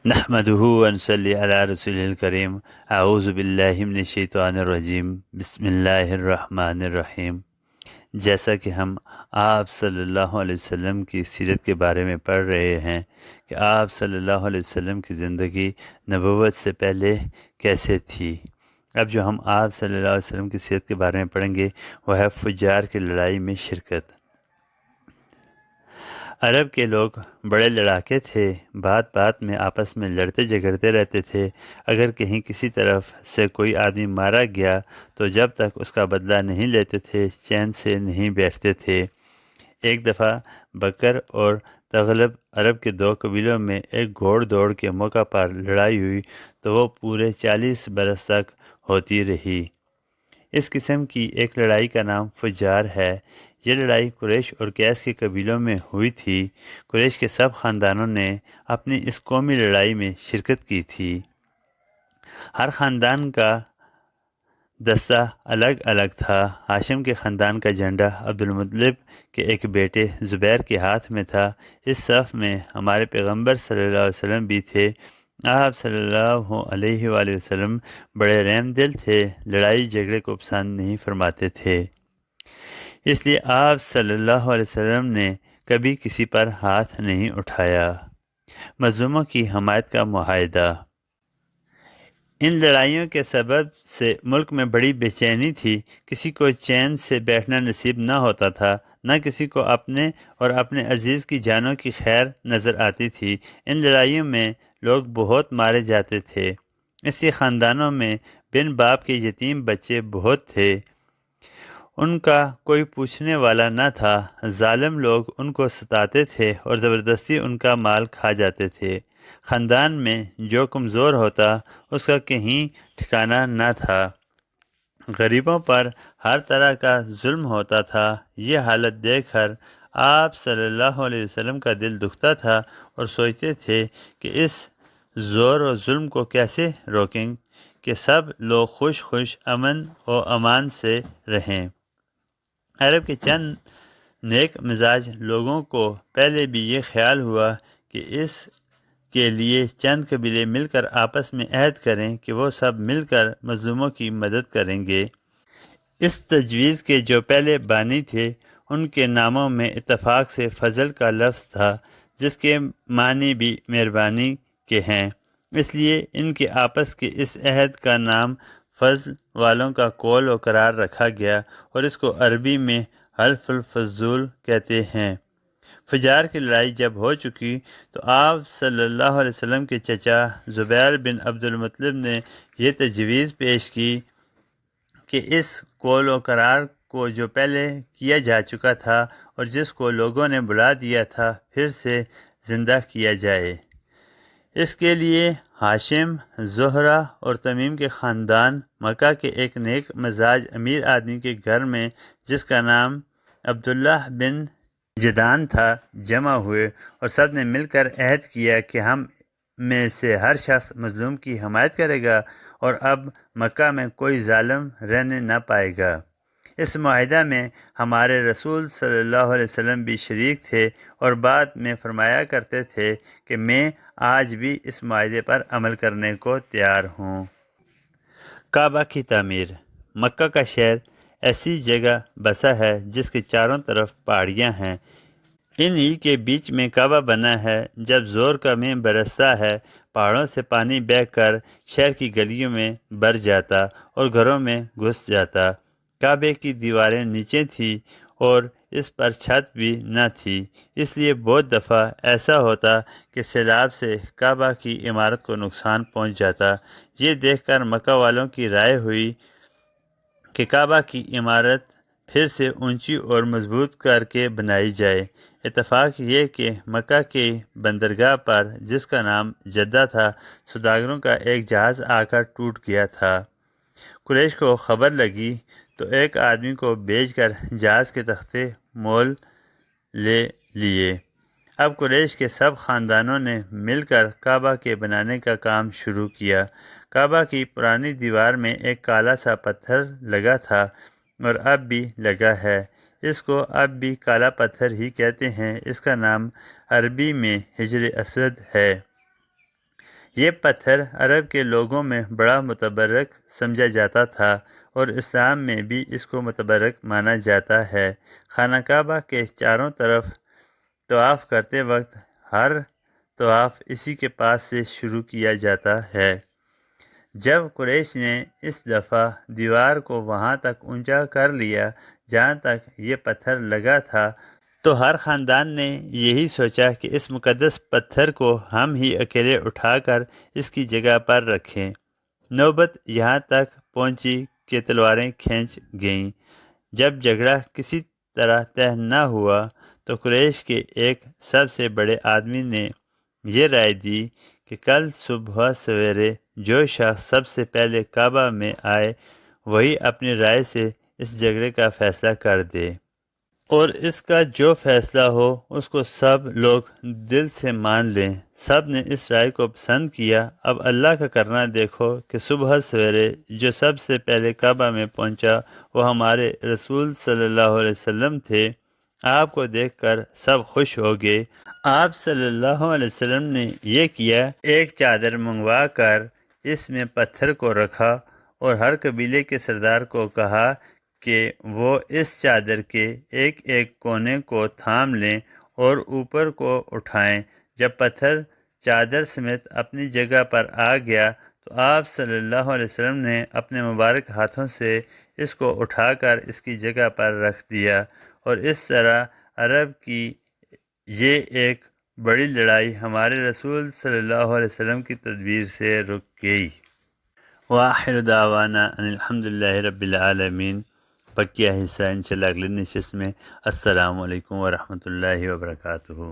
نحمده ونصلی علی رسول الکریم اعوذ باللہ من الشیطان الرجیم بسم اللہ الرحمن الرحیم۔ جیسا کہ ہم آپ صلی اللہ علیہ وسلم کی سیرت کے بارے میں پڑھ رہے ہیں کہ آپ صلی اللہ علیہ وسلم کی زندگی نبوت سے پہلے کیسے تھی، اب جو ہم آپ صلی اللہ علیہ وسلم کی سیرت کے بارے میں پڑھیں گے وہ ہے فجار کی لڑائی میں شرکت۔ عرب کے لوگ بڑے لڑاکے تھے، بات بات میں آپس میں لڑتے جھگڑتے رہتے تھے۔ اگر کہیں کسی طرف سے کوئی آدمی مارا گیا تو جب تک اس کا بدلہ نہیں لیتے تھے چین سے نہیں بیٹھتے تھے۔ ایک دفعہ بکر اور تغلب عرب کے دو قبیلوں میں ایک گھوڑ دوڑ کے موقع پر لڑائی ہوئی تو وہ پورے 40 برس تک ہوتی رہی۔ اس قسم کی ایک لڑائی کا نام فجار ہے۔ یہ لڑائی قریش اور قیس کے قبیلوں میں ہوئی تھی۔ قریش کے سب خاندانوں نے اپنی اس قومی لڑائی میں شرکت کی تھی۔ ہر خاندان کا دستہ الگ الگ تھا۔ ہاشم کے خاندان کا جھنڈا عبدالمطلب کے ایک بیٹے زبیر کے ہاتھ میں تھا۔ اس صف میں ہمارے پیغمبر صلی اللہ علیہ وسلم بھی تھے۔ آپ صلی اللہ علیہ وآلہ وسلم بڑے رحم دل تھے، لڑائی جھگڑے کو پسند نہیں فرماتے تھے، اس لیے آپ صلی اللہ علیہ وسلم نے کبھی کسی پر ہاتھ نہیں اٹھایا۔ مظلوموں کی حمایت کا معاہدہ۔ ان لڑائیوں کے سبب سے ملک میں بڑی بے چینی تھی۔ کسی کو چین سے بیٹھنا نصیب نہ ہوتا تھا، نہ کسی کو اپنے اور اپنے عزیز کی جانوں کی خیر نظر آتی تھی۔ ان لڑائیوں میں لوگ بہت مارے جاتے تھے، اس لیے خاندانوں میں بن باپ کے یتیم بچے بہت تھے۔ ان کا کوئی پوچھنے والا نہ تھا۔ ظالم لوگ ان کو ستاتے تھے اور زبردستی ان کا مال کھا جاتے تھے۔ خاندان میں جو کمزور ہوتا اس کا کہیں ٹھکانہ نہ تھا۔ غریبوں پر ہر طرح کا ظلم ہوتا تھا۔ یہ حالت دیکھ کر آپ صلی اللہ علیہ وسلم کا دل دکھتا تھا اور سوچتے تھے کہ اس زور و ظلم کو کیسے روکیں کہ سب لوگ خوش خوش امن و امان سے رہیں۔ عرب کے چند نیک مزاج لوگوں کو پہلے بھی یہ خیال ہوا کہ اس کے لیے چند قبیلے مل کر آپس میں عہد کریں کہ وہ سب مل کر مظلوموں کی مدد کریں گے۔ اس تجویز کے جو پہلے بانی تھے ان کے ناموں میں اتفاق سے فضل کا لفظ تھا، جس کے معنی بھی مہربانی کے ہیں، اس لیے ان کے آپس کے اس عہد کا نام فضل والوں کا قول و قرار رکھا گیا اور اس کو عربی میں حلف الفضول کہتے ہیں۔ فجار کی لڑائی جب ہو چکی تو آپ صلی اللہ علیہ وسلم کے چچا زبیر بن عبدالمطلب نے یہ تجویز پیش کی کہ اس قول و قرار کو جو پہلے کیا جا چکا تھا اور جس کو لوگوں نے بلا دیا تھا پھر سے زندہ کیا جائے۔ اس کے لیے ہاشم، زہرہ اور تمیم کے خاندان مکہ کے ایک نیک مزاج امیر آدمی کے گھر میں جس کا نام عبداللہ بن جدعان تھا جمع ہوئے اور سب نے مل کر عہد کیا کہ ہم میں سے ہر شخص مظلوم کی حمایت کرے گا اور اب مکہ میں کوئی ظالم رہنے نہ پائے گا۔ اس معاہدہ میں ہمارے رسول صلی اللہ علیہ وسلم بھی شریک تھے اور بعد میں فرمایا کرتے تھے کہ میں آج بھی اس معاہدے پر عمل کرنے کو تیار ہوں۔ کعبہ کی تعمیر۔ مکہ کا شہر ایسی جگہ بسا ہے جس کے چاروں طرف پہاڑیاں ہیں، انہی کے بیچ میں کعبہ بنا ہے۔ جب زور کا مے برستا ہے پہاڑوں سے پانی بہہ کر شہر کی گلیوں میں بھر جاتا اور گھروں میں گھس جاتا۔ کعبے کی دیواریں نیچے تھیں اور اس پر چھت بھی نہ تھی، اس لیے بہت دفعہ ایسا ہوتا کہ سیلاب سے کعبہ کی عمارت کو نقصان پہنچ جاتا۔ یہ دیکھ کر مکہ والوں کی رائے ہوئی کہ کعبہ کی عمارت پھر سے اونچی اور مضبوط کر کے بنائی جائے۔ اتفاق یہ کہ مکہ کے بندرگاہ پر جس کا نام جدہ تھا، سوداگروں کا ایک جہاز آ کر ٹوٹ گیا تھا۔ قریش کو خبر لگی تو ایک آدمی کو بھیج کر جہاز کے تختے مول لے لیے۔ اب قریش کے سب خاندانوں نے مل کر کعبہ کے بنانے کا کام شروع کیا۔ کعبہ کی پرانی دیوار میں ایک کالا سا پتھر لگا تھا اور اب بھی لگا ہے، اس کو اب بھی کالا پتھر ہی کہتے ہیں۔ اس کا نام عربی میں حجر اسود ہے۔ یہ پتھر عرب کے لوگوں میں بڑا متبرک سمجھا جاتا تھا اور اسلام میں بھی اس کو متبرک مانا جاتا ہے۔ خانہ کعبہ کے چاروں طرف طواف کرتے وقت ہر طواف اسی کے پاس سے شروع کیا جاتا ہے۔ جب قریش نے اس دفعہ دیوار کو وہاں تک اونچا کر لیا جہاں تک یہ پتھر لگا تھا تو ہر خاندان نے یہی سوچا کہ اس مقدس پتھر کو ہم ہی اکیلے اٹھا کر اس کی جگہ پر رکھیں۔ نوبت یہاں تک پہنچی کہ تلواریں کھینچ گئیں۔ جب جھگڑا کسی طرح طے نہ ہوا تو قریش کے ایک سب سے بڑے آدمی نے یہ رائے دی کہ کل صبح سویرے جو شخص سب سے پہلے کعبہ میں آئے وہی اپنی رائے سے اس جھگڑے کا فیصلہ کر دے، اور اس کا جو فیصلہ ہو اس کو سب لوگ دل سے مان لیں۔ سب نے اس رائے کو پسند کیا۔ اب اللہ کا کرنا دیکھو کہ صبح سویرے جو سب سے پہلے کعبہ میں پہنچا وہ ہمارے رسول صلی اللہ علیہ وسلم تھے۔ آپ کو دیکھ کر سب خوش ہو گئے۔ آپ صلی اللہ علیہ وسلم نے یہ کیا، ایک چادر منگوا کر اس میں پتھر کو رکھا اور ہر قبیلے کے سردار کو کہا کہ وہ اس چادر کے ایک ایک کونے کو تھام لیں اور اوپر کو اٹھائیں۔ جب پتھر چادر سمیت اپنی جگہ پر آ گیا تو آپ صلی اللہ علیہ وسلم نے اپنے مبارک ہاتھوں سے اس کو اٹھا کر اس کی جگہ پر رکھ دیا، اور اس طرح عرب کی یہ ایک بڑی لڑائی ہمارے رسول صلی اللہ علیہ وسلم کی تدبیر سے رک گئی۔ وآخر دعوانا ان الحمدللہ رب العالمین۔ بقیہ حصہ انشاءاللہ اگلے نشست میں۔ السلام علیکم ورحمۃ اللہ وبرکاتہ۔